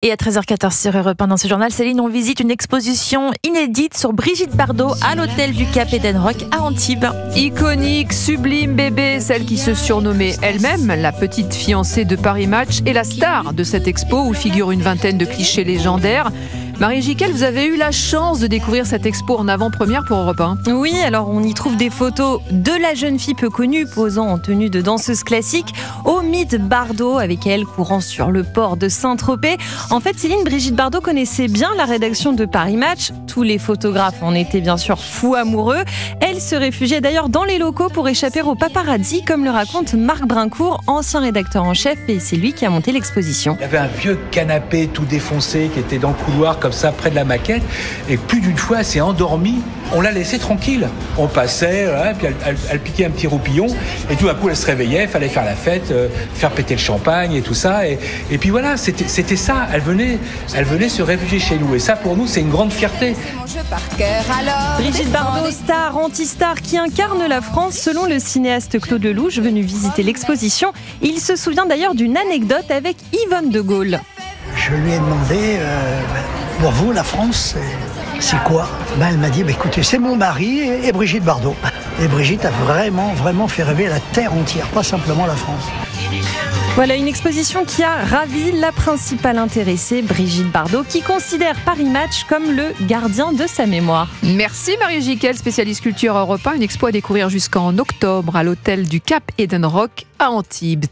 Et à 13h14 sur Europe 1 dans ce journal, Céline, on visite une exposition inédite sur Brigitte Bardot à l'hôtel du Cap Edenrock à Antibes. Iconique, sublime bébé, celle qui se surnommait elle-même la petite fiancée de Paris Match est la star de cette expo où figurent une vingtaine de clichés légendaires. Marie Jiquel, vous avez eu la chance de découvrir cette expo en avant-première pour Europe 1. Oui, alors on y trouve des photos de la jeune fille peu connue posant en tenue de danseuse classique au mythe Bardot avec elle courant sur le port de Saint-Tropez. En fait, Céline, Brigitte Bardot connaissait bien la rédaction de Paris Match. Tous les photographes en étaient bien sûr fous amoureux. Elle se réfugiait d'ailleurs dans les locaux pour échapper aux paparazzi, comme le raconte Marc Brincourt, ancien rédacteur en chef, et c'est lui qui a monté l'exposition. Il y avait un vieux canapé tout défoncé qui était dans le couloir comme ça près de la maquette, et plus d'une fois elle s'est endormie. On l'a laissée tranquille. On passait, voilà, puis elle piquait un petit roupillon, et tout d'un coup elle se réveillait, il fallait faire la fête, faire péter le champagne et tout ça. Et puis voilà, c'était ça. Elle venait se réfugier chez nous. Et ça, pour nous, c'est une grande fierté. Brigitte Bardot, star, anti-star, qui incarne la France selon le cinéaste Claude Lelouch, venu visiter l'exposition. Il se souvient d'ailleurs d'une anecdote avec Yvonne de Gaulle. Je lui ai demandé, pour vous, la France, c'est quoi ? Elle m'a dit, écoutez, c'est mon mari et Brigitte Bardot. Et Brigitte a vraiment fait rêver la terre entière, pas simplement la France. Voilà une exposition qui a ravi la principale intéressée, Brigitte Bardot, qui considère Paris Match comme le gardien de sa mémoire. Merci Marie Jiquel, spécialiste culture Europe 1. Une expo à découvrir jusqu'en octobre à l'hôtel du Cap Edenrock à Antibes.